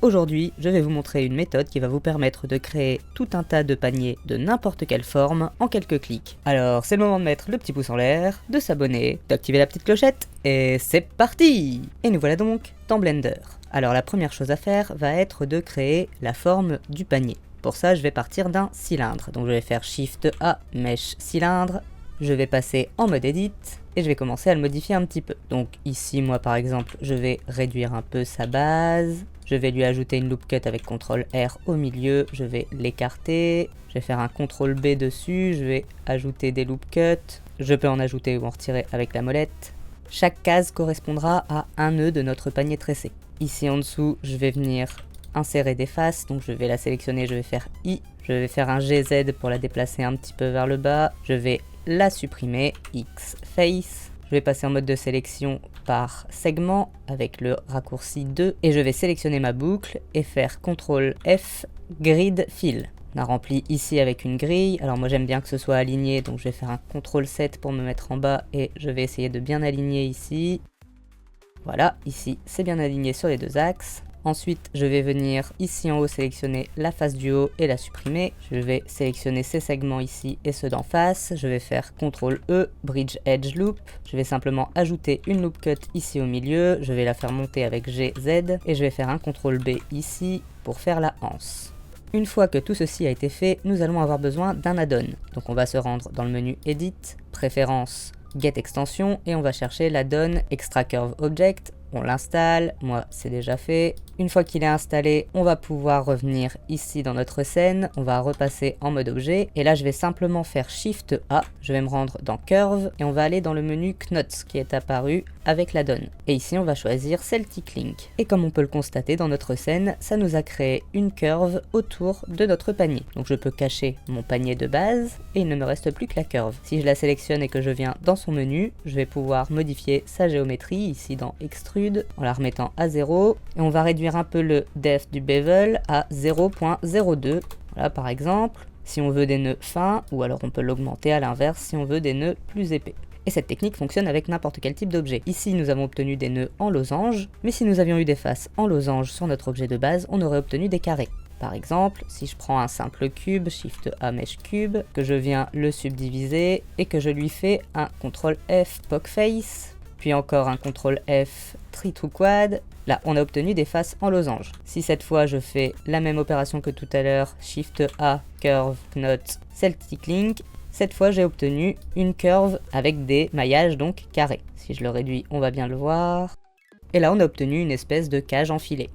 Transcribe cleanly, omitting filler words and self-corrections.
Aujourd'hui, je vais vous montrer une méthode qui va vous permettre de créer tout un tas de paniers de n'importe quelle forme en quelques clics. Alors c'est le moment de mettre le petit pouce en l'air, de s'abonner, d'activer la petite clochette, et c'est parti! Et nous voilà donc dans Blender. Alors la première chose à faire va être de créer la forme du panier. Pour ça, je vais partir d'un cylindre. Donc je vais faire Shift A, Mesh Cylindre. Je vais passer en mode Edit et je vais commencer à le modifier un petit peu. Donc ici, moi par exemple, je vais réduire un peu sa base. Je vais lui ajouter une loop cut avec CTRL R au milieu. Je vais l'écarter. Je vais faire un CTRL B dessus. Je vais ajouter des loop cuts. Je peux en ajouter ou en retirer avec la molette. Chaque case correspondra à un nœud de notre panier tressé. Ici en dessous, je vais venir insérer des faces, donc je vais la sélectionner, je vais faire I, je vais faire un GZ pour la déplacer un petit peu vers le bas, je vais la supprimer, X face, je vais passer en mode de sélection par segment avec le raccourci 2 et je vais sélectionner ma boucle et faire CTRL F, grid fill. On a rempli ici avec une grille, alors moi j'aime bien que ce soit aligné, donc je vais faire un CTRL 7 pour me mettre en bas et je vais essayer de bien aligner ici. Voilà, ici c'est bien aligné sur les deux axes. Ensuite, je vais venir ici en haut sélectionner la face du haut et la supprimer. Je vais sélectionner ces segments ici et ceux d'en face. Je vais faire CTRL E, Bridge Edge Loop. Je vais simplement ajouter une loop cut ici au milieu. Je vais la faire monter avec GZ et je vais faire un CTRL B ici pour faire la anse. Une fois que tout ceci a été fait, nous allons avoir besoin d'un add-on. Donc on va se rendre dans le menu Edit, Préférences, Get Extension et on va chercher l'add-on Extra Curve Object. On l'installe, moi c'est déjà fait. Une fois qu'il est installé, on va pouvoir revenir ici dans notre scène, on va repasser en mode objet, et là je vais simplement faire Shift A, je vais me rendre dans Curve, et on va aller dans le menu Knots qui est apparu avec l'add-on. Et ici on va choisir Celtic Link. Et comme on peut le constater dans notre scène, ça nous a créé une curve autour de notre panier. Donc je peux cacher mon panier de base, et il ne me reste plus que la curve. Si je la sélectionne et que je viens dans son menu, je vais pouvoir modifier sa géométrie, ici dans Extrude, en la remettant à 0, et on va réduire un peu le depth du bevel à 0.02. Voilà par exemple, si on veut des nœuds fins, ou alors on peut l'augmenter à l'inverse si on veut des nœuds plus épais. Et cette technique fonctionne avec n'importe quel type d'objet. Ici nous avons obtenu des nœuds en losange, mais si nous avions eu des faces en losange sur notre objet de base, on aurait obtenu des carrés. Par exemple, si je prends un simple cube, Shift A Mesh Cube, que je viens le subdiviser et que je lui fais un CTRL F Poke Face, puis encore un CTRL F Tree to Quad, là on a obtenu des faces en losange. Si cette fois je fais la même opération que tout à l'heure, Shift A, Curve, Knot, Celtic Link, cette fois j'ai obtenu une curve avec des maillages donc carrés. Si je le réduis, on va bien le voir. Et là on a obtenu une espèce de cage enfilée.